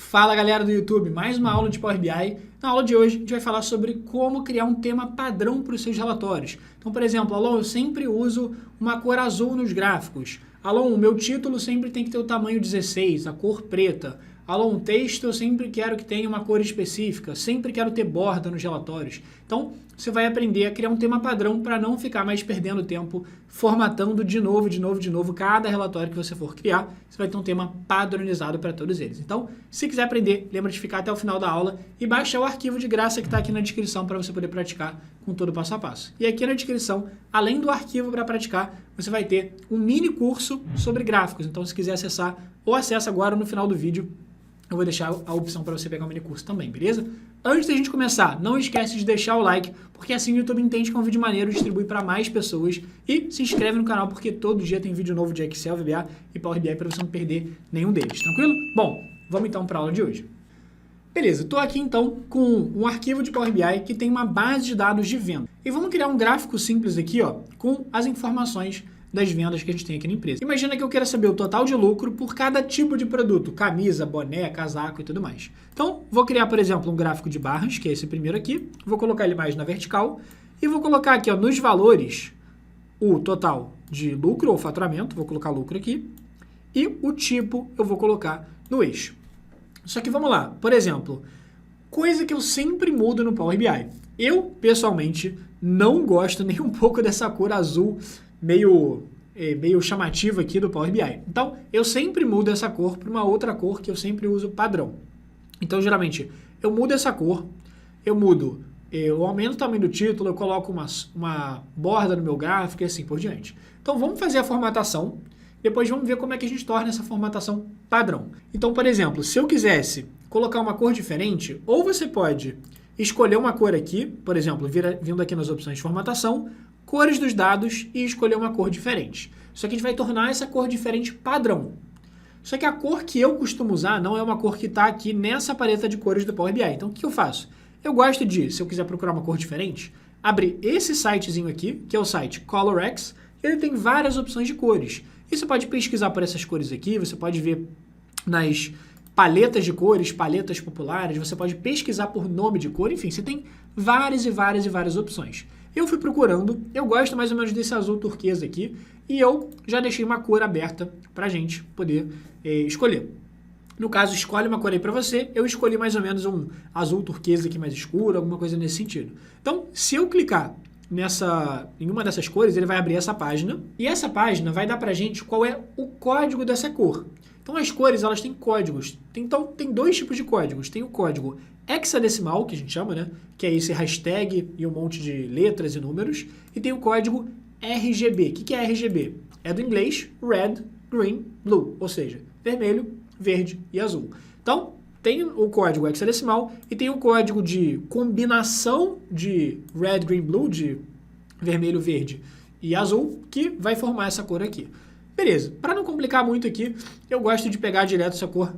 Fala galera do YouTube, mais uma aula de Power BI. Na aula de hoje a gente vai falar sobre como criar um tema padrão para os seus relatórios. Então, por exemplo, Alon, eu sempre uso uma cor azul nos gráficos. Alon, o meu título sempre tem que ter o tamanho 16, a cor preta. Alon, o texto eu sempre quero que tenha uma cor específica, sempre quero ter borda nos relatórios. Então, você vai aprender a criar um tema padrão para não ficar mais perdendo tempo formatando de novo cada relatório que você for criar. Você vai ter um tema padronizado para todos eles. Então, se quiser aprender, lembra de ficar até o final da aula e baixar o arquivo de graça que está aqui na descrição para você poder praticar com todo o passo a passo. E aqui na descrição, além do arquivo para praticar, você vai ter um mini curso sobre gráficos. Então, se quiser acessar, ou acessa agora no final do vídeo, eu vou deixar a opção para você pegar o mini curso também, beleza? Antes da gente começar, não esquece de deixar o like, porque assim o YouTube entende que é um vídeo maneiro, distribui para mais pessoas e se inscreve no canal, porque todo dia tem vídeo novo de Excel, VBA e Power BI para você não perder nenhum deles, tranquilo? Bom, vamos então para a aula de hoje. Beleza, estou aqui então com um arquivo de Power BI que tem uma base de dados de venda. E vamos criar um gráfico simples aqui, ó, com as informações das vendas que a gente tem aqui na empresa. Imagina que eu queira saber o total de lucro por cada tipo de produto, camisa, boné, casaco e tudo mais. Então, vou criar, por exemplo, um gráfico de barras, que é esse primeiro aqui, vou colocar ele mais na vertical e vou colocar aqui, ó, nos valores, o total de lucro ou faturamento, vou colocar lucro aqui, e o tipo eu vou colocar no eixo. Só que vamos lá, por exemplo, coisa que eu sempre mudo no Power BI. Eu, pessoalmente, não gosto nem um pouco dessa cor azul meio chamativa aqui do Power BI. Então, eu sempre mudo essa cor para uma outra cor que eu sempre uso padrão. Então, geralmente, eu mudo essa cor, eu aumento o tamanho do título, eu coloco uma borda no meu gráfico e assim por diante. Então, vamos fazer a formatação, depois vamos ver como é que a gente torna essa formatação padrão. Então, por exemplo, se eu quisesse colocar uma cor diferente, ou você pode escolher uma cor aqui, por exemplo, vindo aqui nas opções de formatação, cores dos dados e escolher uma cor diferente. Só que a gente vai tornar essa cor diferente padrão. Só que a cor que eu costumo usar não é uma cor que está aqui nessa paleta de cores do Power BI. Então, o que eu faço? Eu gosto de, se eu quiser procurar uma cor diferente, abrir esse sitezinho aqui, que é o site ColorX, e ele tem várias opções de cores. E você pode pesquisar por essas cores aqui, você pode ver nas paletas de cores, paletas populares, você pode pesquisar por nome de cor, enfim, você tem várias opções. Eu fui procurando, eu gosto mais ou menos desse azul turquesa aqui, e eu já deixei uma cor aberta para a gente poder escolher. No caso, escolhe uma cor aí para você, eu escolhi mais ou menos um azul turquesa aqui mais escuro, alguma coisa nesse sentido. Então, se eu clicar em uma dessas cores, ele vai abrir essa página, e essa página vai dar para a gente qual é o código dessa cor. Então, as cores, elas têm códigos. Então, tem dois tipos de códigos. Tem o código hexadecimal, que a gente chama, né? Que é esse hashtag e um monte de letras e números. E tem o código RGB. O que é RGB? É do inglês Red, Green, Blue. Ou seja, vermelho, verde e azul. Então, tem o código hexadecimal e tem o código de combinação de Red, Green, Blue, de vermelho, verde e azul, que vai formar essa cor aqui. Beleza, para não complicar muito aqui, eu gosto de pegar direto essa cor,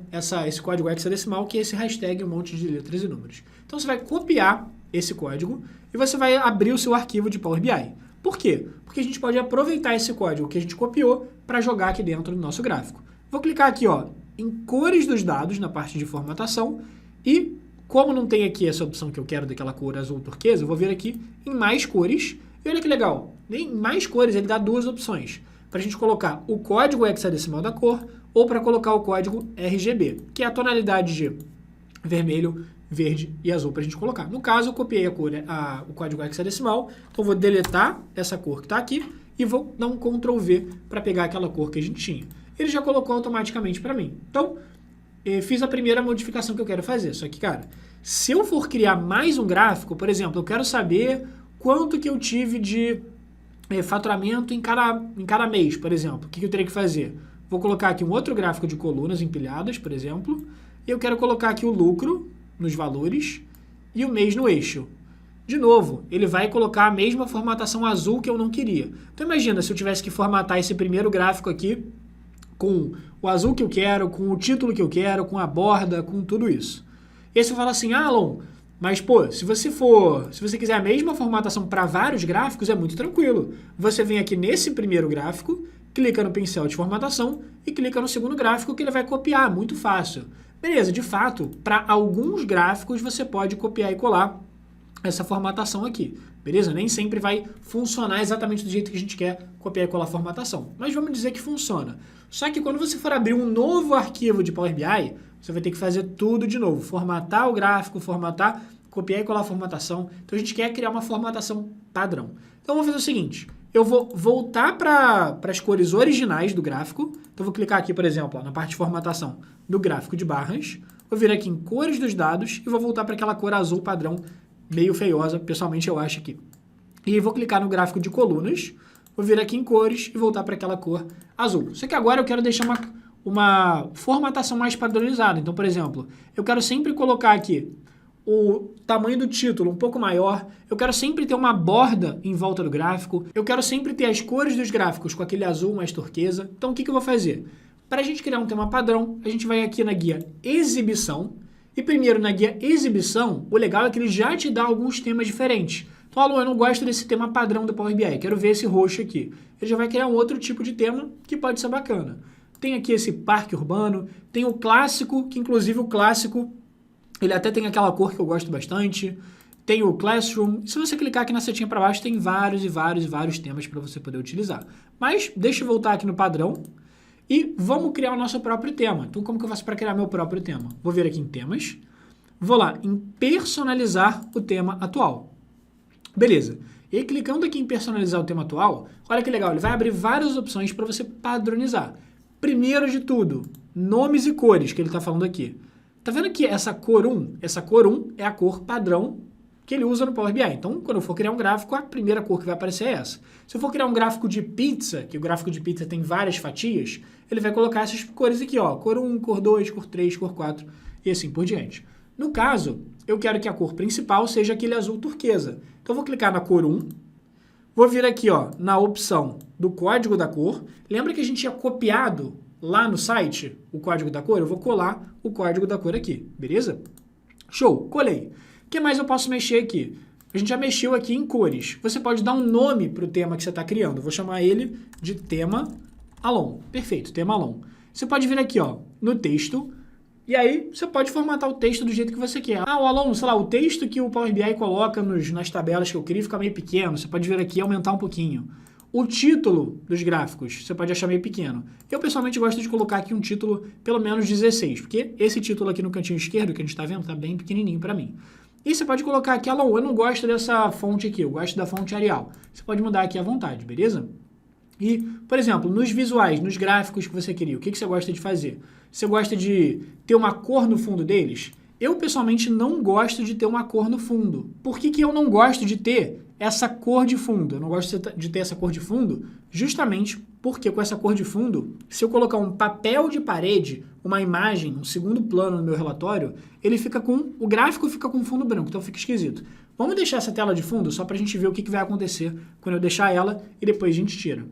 esse código hexadecimal, que é esse hashtag e um monte de letras e números. Então você vai copiar esse código e você vai abrir o seu arquivo de Power BI. Por quê? Porque a gente pode aproveitar esse código que a gente copiou para jogar aqui dentro do nosso gráfico. Vou clicar aqui, ó, em cores dos dados, na parte de formatação, e como não tem aqui essa opção que eu quero daquela cor azul turquesa, eu vou vir aqui em mais cores, e olha que legal, em mais cores ele dá duas opções, para a gente colocar o código hexadecimal da cor ou para colocar o código RGB, que é a tonalidade de vermelho, verde e azul para a gente colocar. No caso, eu copiei o código hexadecimal, então vou deletar essa cor que está aqui e vou dar um Ctrl V para pegar aquela cor que a gente tinha. Ele já colocou automaticamente para mim. Então, eu fiz a primeira modificação que eu quero fazer. Só que, cara, se eu for criar mais um gráfico, por exemplo, eu quero saber quanto que eu tive de faturamento em cada mês, por exemplo. O que eu teria que fazer? Vou colocar aqui um outro gráfico de colunas empilhadas, por exemplo, e eu quero colocar aqui o lucro nos valores e o mês no eixo. De novo, ele vai colocar a mesma formatação azul que eu não queria. Então imagina se eu tivesse que formatar esse primeiro gráfico aqui com o azul que eu quero, com o título que eu quero, com a borda, com tudo isso. E aí você fala assim, Alon, mas, pô, se você quiser a mesma formatação para vários gráficos, é muito tranquilo. Você vem aqui nesse primeiro gráfico, clica no pincel de formatação e clica no segundo gráfico que ele vai copiar, muito fácil. Beleza, de fato, para alguns gráficos você pode copiar e colar essa formatação aqui, beleza? Nem sempre vai funcionar exatamente do jeito que a gente quer copiar e colar a formatação, mas vamos dizer que funciona. Só que quando você for abrir um novo arquivo de Power BI, você vai ter que fazer tudo de novo, formatar o gráfico, formatar, copiar e colar a formatação. Então a gente quer criar uma formatação padrão. Então vamos fazer o seguinte, eu vou voltar para as cores originais do gráfico, então vou clicar aqui, por exemplo, ó, na parte de formatação do gráfico de barras, vou vir aqui em cores dos dados e vou voltar para aquela cor azul padrão, meio feiosa, pessoalmente eu acho aqui. E vou clicar no gráfico de colunas, vou vir aqui em cores e voltar para aquela cor azul. Só que agora eu quero deixar uma formatação mais padronizada. Então, por exemplo, eu quero sempre colocar aqui o tamanho do título um pouco maior, eu quero sempre ter uma borda em volta do gráfico, eu quero sempre ter as cores dos gráficos com aquele azul mais turquesa. Então, o que eu vou fazer? Para a gente criar um tema padrão, a gente vai aqui na guia Exibição, e primeiro, na guia Exibição, o legal é que ele já te dá alguns temas diferentes. Então, Alô, eu não gosto desse tema padrão do Power BI, quero ver esse roxo aqui. Ele já vai criar um outro tipo de tema que pode ser bacana. Tem aqui esse parque urbano, tem o clássico, que inclusive o clássico, ele até tem aquela cor que eu gosto bastante. Tem o Classroom. Se você clicar aqui na setinha para baixo, tem vários temas para você poder utilizar. Mas deixa eu voltar aqui no padrão. E vamos criar o nosso próprio tema. Então, como que eu faço para criar meu próprio tema? Vou vir aqui em temas, vou lá em personalizar o tema atual. Beleza. E aí, clicando aqui em personalizar o tema atual, olha que legal, ele vai abrir várias opções para você padronizar. Primeiro de tudo, nomes e cores, que ele está falando aqui. Tá vendo que essa cor 1 é a cor padrão que ele usa no Power BI. Então, quando eu for criar um gráfico, a primeira cor que vai aparecer é essa. Se eu for criar um gráfico de pizza, que o gráfico de pizza tem várias fatias, ele vai colocar essas cores aqui, ó, cor 1, cor 2, cor 3, cor 4 e assim por diante. No caso, eu quero que a cor principal seja aquele azul turquesa. Então, eu vou clicar na cor 1, vou vir aqui, ó, na opção do código da cor. Lembra que a gente tinha copiado lá no site o código da cor? Eu vou colar o código da cor aqui, beleza? Show, colei. O que mais eu posso mexer aqui? A gente já mexeu aqui em cores. Você pode dar um nome para o tema que você está criando. Eu vou chamar ele de tema Alon. Perfeito, tema Alon. Você pode vir aqui, ó, no texto, e aí você pode formatar o texto do jeito que você quer. Ah, o Alon, sei lá, o texto que o Power BI coloca nas tabelas que eu crio fica meio pequeno. Você pode vir aqui e aumentar um pouquinho. O título dos gráficos, você pode achar meio pequeno. Eu, pessoalmente, gosto de colocar aqui um título pelo menos 16, porque esse título aqui no cantinho esquerdo, que a gente está vendo, está bem pequenininho para mim. E você pode colocar aqui, Alon, eu não gosto dessa fonte aqui, eu gosto da fonte Arial. Você pode mudar aqui à vontade, beleza? E, por exemplo, nos visuais, nos gráficos que você queria, o que você gosta de fazer? Você gosta de ter uma cor no fundo deles? Eu, pessoalmente, não gosto de ter uma cor no fundo. Por que eu não gosto de ter essa cor de fundo? Eu não gosto de ter essa cor de fundo justamente porque com essa cor de fundo, se eu colocar um papel de parede, uma imagem, um segundo plano no meu relatório, o gráfico fica com fundo branco, então fica esquisito. Vamos deixar essa tela de fundo só para a gente ver o que vai acontecer quando eu deixar ela e depois a gente tira.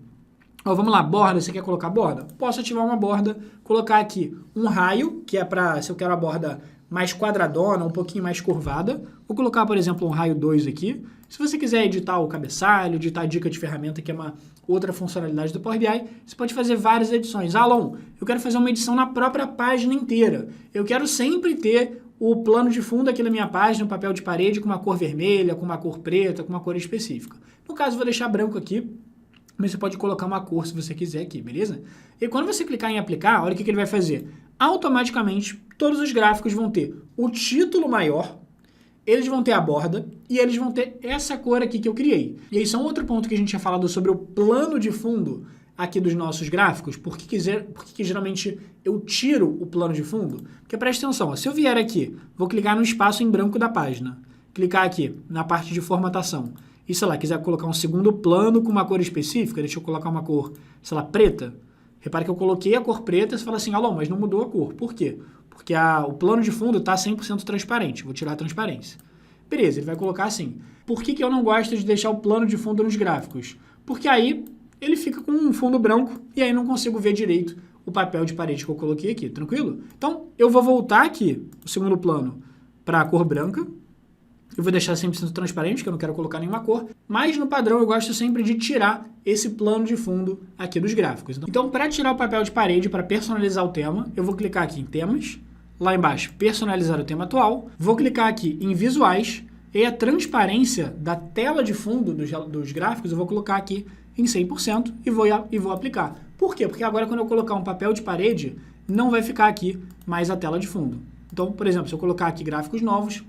Ó, vamos lá, borda, você quer colocar borda? Posso ativar uma borda, colocar aqui um raio, que é para, se eu quero a borda mais quadradona, um pouquinho mais curvada. Vou colocar, por exemplo, um raio 2 aqui. Se você quiser editar o cabeçalho, editar a dica de ferramenta, que é uma outra funcionalidade do Power BI, você pode fazer várias edições. Alon, eu quero fazer uma edição na própria página inteira. Eu quero sempre ter o plano de fundo aqui na minha página, um papel de parede com uma cor vermelha, com uma cor preta, com uma cor específica. No caso, eu vou deixar branco aqui, mas você pode colocar uma cor se você quiser aqui, beleza? E quando você clicar em aplicar, olha o que ele vai fazer. Automaticamente, todos os gráficos vão ter o título maior, eles vão ter a borda e eles vão ter essa cor aqui que eu criei. E isso é um outro ponto que a gente tinha falado sobre o plano de fundo aqui dos nossos gráficos. Por que geralmente eu tiro o plano de fundo? Porque presta atenção, ó, se eu vier aqui, vou clicar no espaço em branco da página, clicar aqui na parte de formatação, e sei lá, quiser colocar um segundo plano com uma cor específica, deixa eu colocar uma cor, sei lá, preta. Repare que eu coloquei a cor preta e você fala assim, Alon, mas não mudou a cor. Por quê? Porque o plano de fundo está 100% transparente. Vou tirar a transparência. Beleza, ele vai colocar assim. Por que eu não gosto de deixar o plano de fundo nos gráficos? Porque aí ele fica com um fundo branco e aí não consigo ver direito o papel de parede que eu coloquei aqui, tranquilo? Então, eu vou voltar aqui, o segundo plano, para a cor branca. Eu vou deixar 100% transparente, que eu não quero colocar nenhuma cor, mas no padrão eu gosto sempre de tirar esse plano de fundo aqui dos gráficos. Então, para tirar o papel de parede, para personalizar o tema, eu vou clicar aqui em temas, lá embaixo, personalizar o tema atual, vou clicar aqui em visuais e a transparência da tela de fundo dos gráficos eu vou colocar aqui em 100% e vou aplicar. Por quê? Porque agora quando eu colocar um papel de parede, não vai ficar aqui mais a tela de fundo. Então, por exemplo, se eu colocar aqui gráficos novos,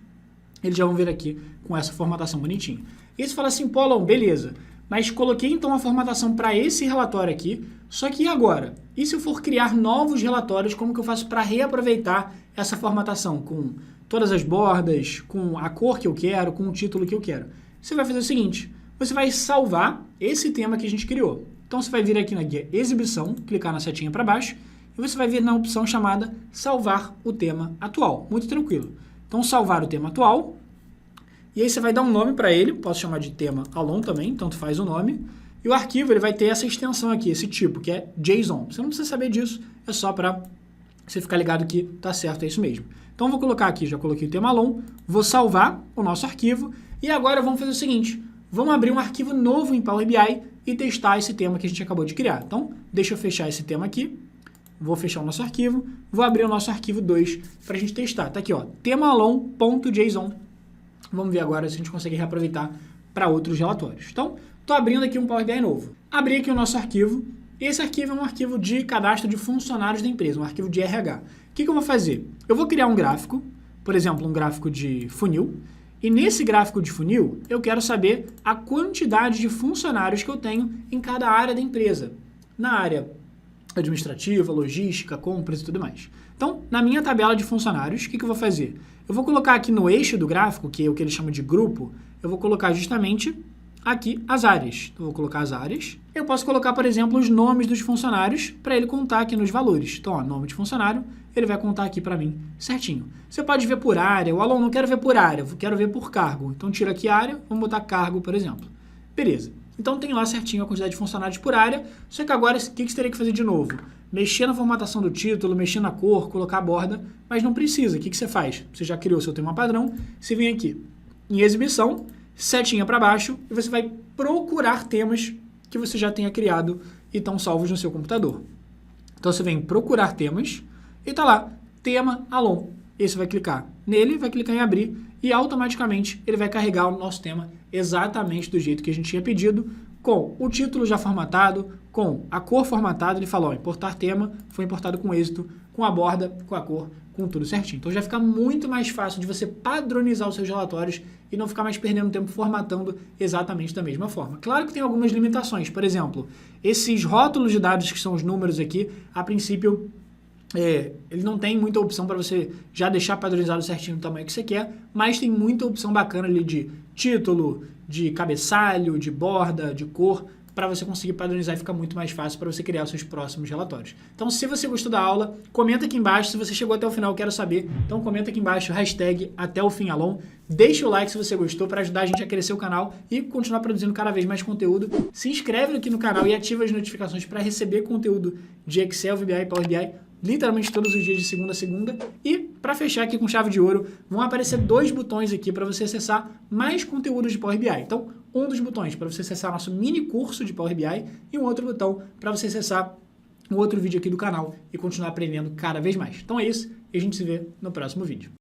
eles já vão vir aqui com essa formatação bonitinha. E você fala assim, pô, Alon, beleza, mas coloquei então a formatação para esse relatório aqui, só que e agora? E se eu for criar novos relatórios, como que eu faço para reaproveitar essa formatação com todas as bordas, com a cor que eu quero, com o título que eu quero? Você vai fazer o seguinte, você vai salvar esse tema que a gente criou. Então você vai vir aqui na guia exibição, clicar na setinha para baixo, e você vai vir na opção chamada salvar o tema atual. Muito tranquilo. Então salvar o tema atual, e aí você vai dar um nome para ele, posso chamar de tema Alon também, tanto faz o nome, e o arquivo ele vai ter essa extensão aqui, esse tipo, que é JSON. Você não precisa saber disso, é só para você ficar ligado que tá certo, é isso mesmo. Então eu vou colocar aqui, já coloquei o tema Alon, vou salvar o nosso arquivo, e agora vamos fazer o seguinte, vamos abrir um arquivo novo em Power BI e testar esse tema que a gente acabou de criar. Então, deixa eu fechar esse tema aqui, vou fechar o nosso arquivo, vou abrir o nosso arquivo 2 para a gente testar. Tá aqui, ó, temalon.json. Vamos ver agora se a gente consegue reaproveitar para outros relatórios. Então, estou abrindo aqui um Power BI novo. Abri aqui o nosso arquivo. Esse arquivo é um arquivo de cadastro de funcionários da empresa, um arquivo de RH. O que eu vou fazer? Eu vou criar um gráfico, por exemplo, um gráfico de funil, e nesse gráfico de funil, eu quero saber a quantidade de funcionários que eu tenho em cada área da empresa. Na área administrativa, logística, compras e tudo mais. Então, na minha tabela de funcionários, o que eu vou fazer? Eu vou colocar aqui no eixo do gráfico, que é o que eles chamam de grupo, eu vou colocar justamente aqui as áreas. Eu vou colocar as áreas. Eu posso colocar, por exemplo, os nomes dos funcionários para ele contar aqui nos valores. Então, ó, nome de funcionário, ele vai contar aqui para mim certinho. Você pode ver por área. O aluno não quero ver por área, eu quero ver por cargo. Então, tira aqui área, vamos botar cargo, por exemplo. Beleza. Então, tem lá certinho a quantidade de funcionários por área, só que agora, o que você teria que fazer de novo? Mexer na formatação do título, mexer na cor, colocar a borda, mas não precisa. O que você faz? Você já criou seu tema padrão, você vem aqui em exibição, setinha para baixo, e você vai procurar temas que você já tenha criado e estão salvos no seu computador. Então, você vem em procurar temas e está lá, tema Alon. E você vai clicar nele, vai clicar em abrir e automaticamente ele vai carregar o nosso tema exatamente do jeito que a gente tinha pedido, com o título já formatado, com a cor formatada. Ele falou, ó, importar tema, foi importado com êxito, com a borda, com a cor, com tudo certinho. Então já fica muito mais fácil de você padronizar os seus relatórios e não ficar mais perdendo tempo formatando exatamente da mesma forma. Claro que tem algumas limitações, por exemplo, esses rótulos de dados que são os números aqui, a princípio ele não tem muita opção para você já deixar padronizado certinho o tamanho que você quer, mas tem muita opção bacana ali de título, de cabeçalho, de borda, de cor, para você conseguir padronizar e fica muito mais fácil para você criar os seus próximos relatórios. Então, se você gostou da aula, comenta aqui embaixo. Se você chegou até o final, eu quero saber. Então, comenta aqui embaixo, hashtag até o fim Alon. Deixa o like se você gostou para ajudar a gente a crescer o canal e continuar produzindo cada vez mais conteúdo. Se inscreve aqui no canal e ativa as notificações para receber conteúdo de Excel, VBA e Power BI literalmente todos os dias de segunda a segunda. E para fechar aqui com chave de ouro, vão aparecer 2 botões aqui para você acessar mais conteúdos de Power BI. Então, um dos botões para você acessar nosso mini curso de Power BI e um outro botão para você acessar um outro vídeo aqui do canal e continuar aprendendo cada vez mais. Então é isso e a gente se vê no próximo vídeo.